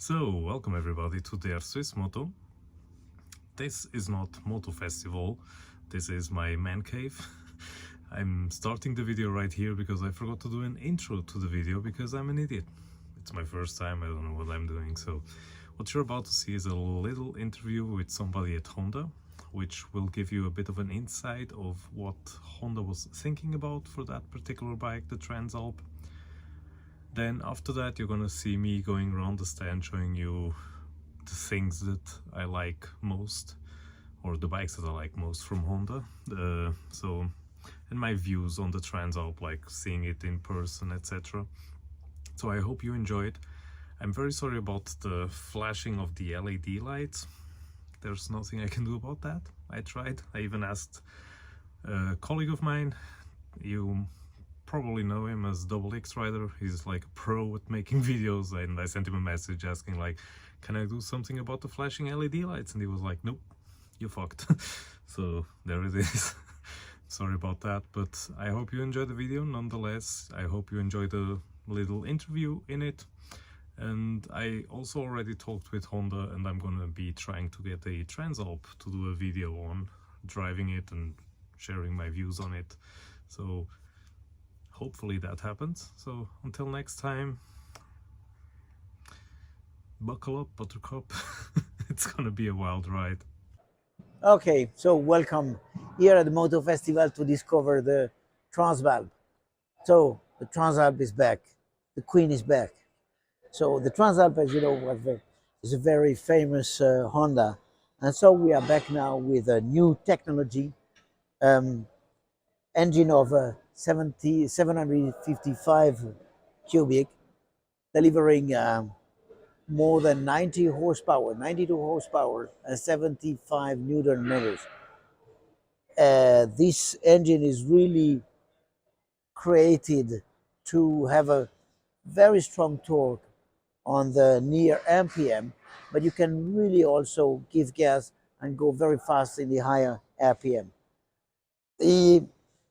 So, welcome everybody to DrSwiss Moto. This is not Moto Festival, this is my man cave. I'm starting the video right here because I forgot to do an intro to the video because I'm an idiot. It's my first time, I don't know what I'm doing. So, what you're about to see is a little interview with somebody at Honda, which will give you a bit of an insight of what Honda was thinking about for that particular bike, the Transalp. Then after that you're gonna see me going around the stand showing you the things that I like most, or the bikes that I like most from Honda. And my views on the Transalp, like seeing it in person, etc. So I hope you enjoy it. I'm very sorry about the flashing of the LED lights. There's nothing I can do about that. I tried. I even asked a colleague of mine, you probably know him as Double X Rider. He's like a pro at making videos, and I sent him a message asking like, can I do something about the flashing LED lights? And he was like, nope, you fucked. So there it is. Sorry about that, but I hope you enjoyed the video nonetheless. I hope you enjoyed the little interview in it. And I also already talked with Honda, and I'm gonna be trying to get a Transalp to do a video on driving it and sharing my views on it. So hopefully that happens. So until next time, buckle up, Buttercup. It's gonna be a wild ride. Okay, so welcome here at the Moto Festival to discover the Transalp. So the Transalp is back, the Queen is back. So the Transalp, as you know, is a very famous Honda, and so we are back now with a new technology, engine of 755 cubic, delivering more than 90 horsepower, 92 horsepower, and 75 Newton meters. This engine is really created to have a very strong torque on the near RPM, but you can really also give gas and go very fast in the higher RPM. The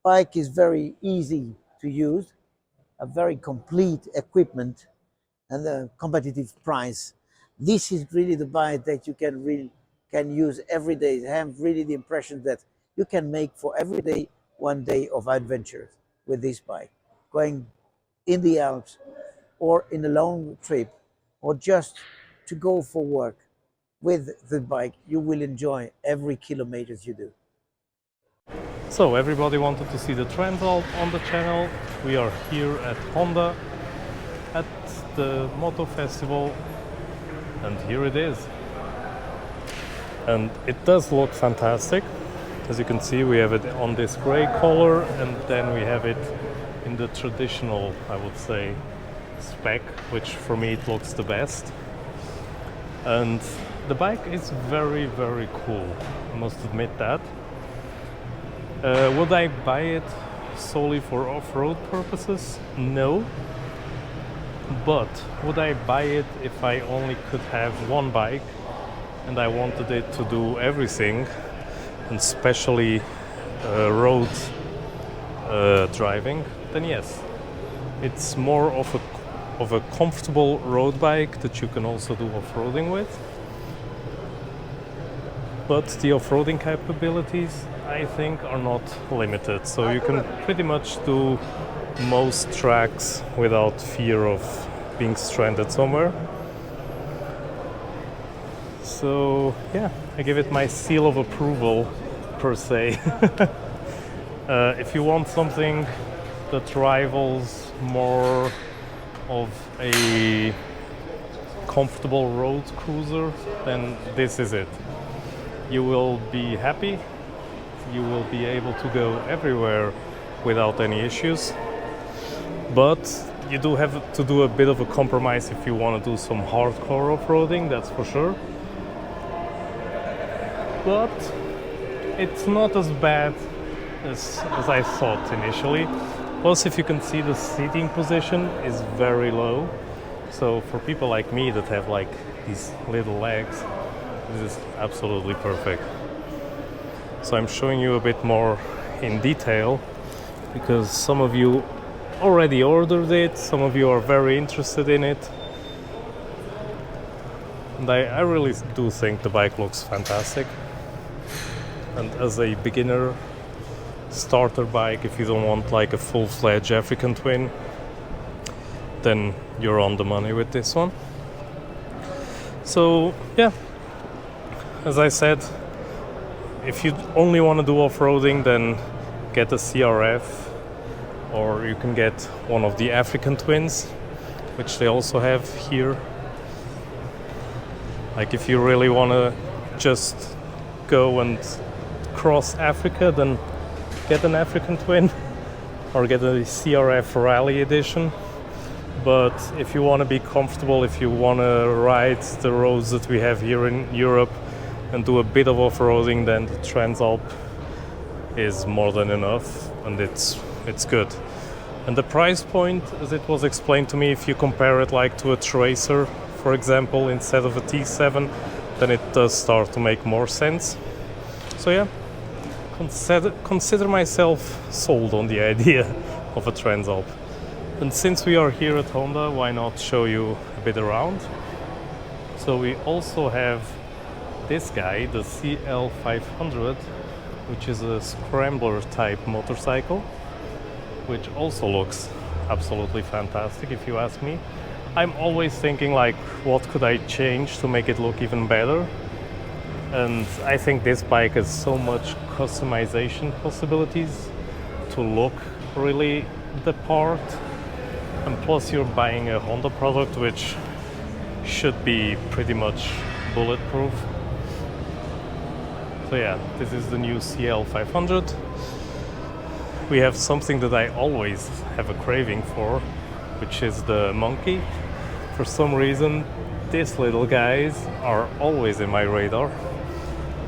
bike is very easy to use, a very complete equipment, and a competitive price. This is really the bike that you can use every day. I have really the impression that you can make for every day one day of adventure with this bike, going in the Alps or in a long trip, or just to go for work. With the bike, you will enjoy every kilometer you do. So everybody wanted to see the Transalp on the channel. We are here at Honda at the Moto Festival, and here it is. And it does look fantastic. As you can see, we have it on this gray color, and then we have it in the traditional, I would say, spec, which for me it looks the best. And the bike is very, very cool, I must admit that. Would I buy it solely for off-road purposes? No. But would I buy it if I only could have one bike and I wanted it to do everything, and especially road driving? Then yes. It's more of a comfortable road bike that you can also do off-roading with. But the off-roading capabilities, I think, are not limited. So you can pretty much do most tracks without fear of being stranded somewhere. So yeah, I give it my seal of approval, per se. If you want something that rivals more of a comfortable road cruiser, then this is it. You will be happy, you will be able to go everywhere without any issues, but you do have to do a bit of a compromise if you want to do some hardcore off-roading, that's for sure. But it's not as bad as I thought initially. Plus, if you can see, the seating position is very low, so for people like me that have like these little legs, this is absolutely perfect. So I'm showing you a bit more in detail because some of you already ordered it, some of you are very interested in it. And I really do think the bike looks fantastic. And as a beginner starter bike, if you don't want like a full-fledged African twin, then you're on the money with this one. So yeah, as I said, if you only want to do off-roading, then get a CRF, or you can get one of the African twins, which they also have here. Like if you really want to just go and cross Africa, then get an African twin or get a CRF Rally Edition. But if you want to be comfortable, if you want to ride the roads that we have here in Europe and do a bit of off-roading, then the Transalp is more than enough, and it's good. And the price point, as it was explained to me, if you compare it like to a Tracer, for example, instead of a T7, then it does start to make more sense. So yeah, consider myself sold on the idea of a Transalp. And since we are here at Honda, why not show you a bit around? So we also have this guy, the CL500, which is a scrambler type motorcycle, which also looks absolutely fantastic if you ask me. I'm always thinking like, what could I change to make it look even better? And I think this bike has so much customization possibilities to look really the part. And plus you're buying a Honda product, which should be pretty much bulletproof. So yeah, this is the new CL500. We have something that I always have a craving for, which is the monkey. For some reason, these little guys are always in my radar.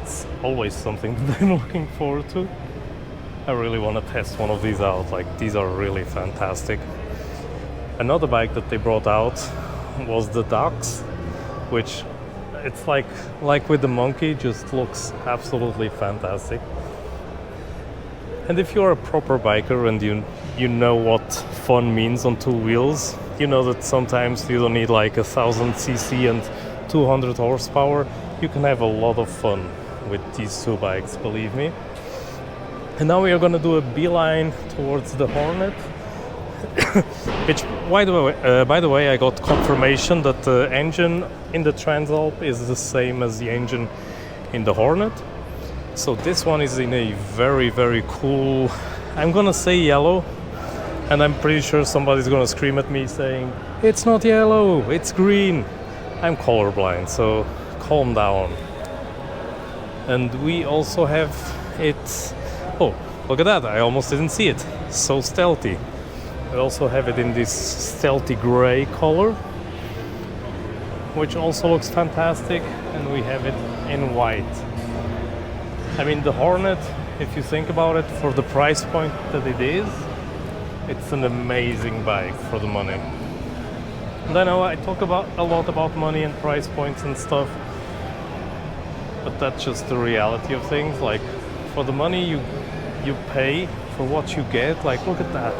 It's always something that I'm looking forward to. I really want to test one of these out, like these are really fantastic. Another bike that they brought out was the Dax, which it's like with the monkey, just looks absolutely fantastic. And if you're a proper biker and you know what fun means on two wheels, you know that sometimes you don't need like 1000 cc and 200 horsepower. You can have a lot of fun with these two bikes, believe me. And now we are going to do a beeline towards the Hornet. Which, by the way, I got confirmation that the engine in the Transalp is the same as the engine in the Hornet. So this one is in a very, very cool, I'm gonna say yellow, and I'm pretty sure somebody's gonna scream at me saying, it's not yellow, it's green. I'm colorblind, so calm down. And we also have it, oh, look at that, I almost didn't see it, so stealthy. We also have it in this stealthy gray color, which also looks fantastic, and we have it in white. I mean, the Hornet, if you think about it, for the price point that it is, it's an amazing bike for the money. And I know I talk a lot about money and price points and stuff, but that's just the reality of things. Like, for the money you pay for what you get, like, look at that.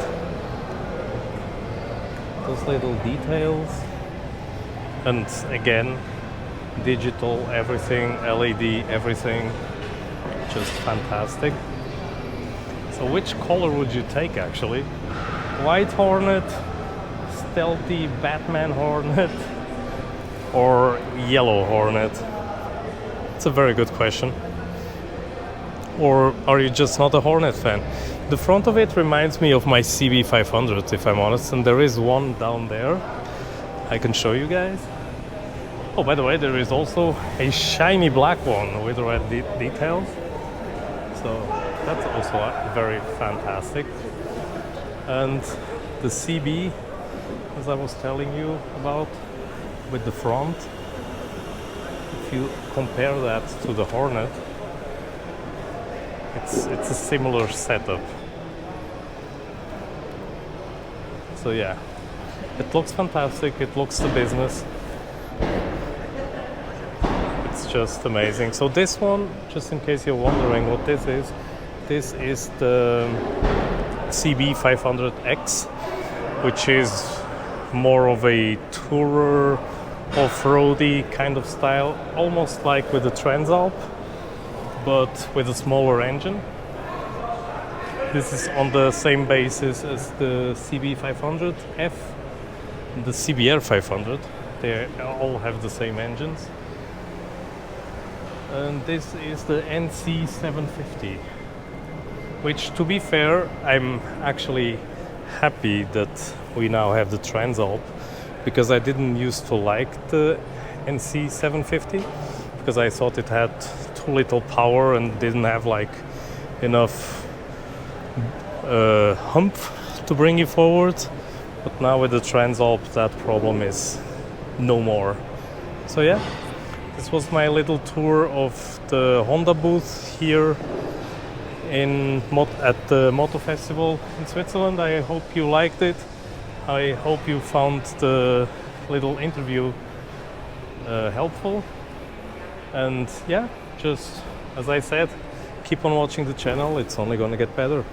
Those little details. And again, digital, everything, LED, everything. Just fantastic. So which color would you take actually? White Hornet, stealthy Batman Hornet, or yellow Hornet? It's a very good question. Or are you just not a Hornet fan? The front of it reminds me of my CB500, if I'm honest, and there is one down there I can show you guys. Oh, by the way, there is also a shiny black one with red details. So that's also very fantastic. And the CB, as I was telling you about, with the front, if you compare that to the Hornet, it's a similar setup. So yeah, it looks fantastic, it looks the business. Just amazing. So this one, just in case you're wondering what this is the CB500X, which is more of a tourer off-roady kind of style, almost like with the Transalp, but with a smaller engine. This is on the same basis as the CB500F and the CBR 500. They all have the same engines. And this is the NC750, which, to be fair, I'm actually happy that we now have the Transalp, because I didn't used to like the NC750 because I thought it had too little power and didn't have like enough hump to bring you forward. But now with the Transalp, that problem is no more. So yeah, this was my little tour of the Honda booth here at the Moto Festival in Switzerland. I hope you liked it. I hope you found the little interview helpful. And yeah, just as I said, keep on watching the channel. It's only gonna get better.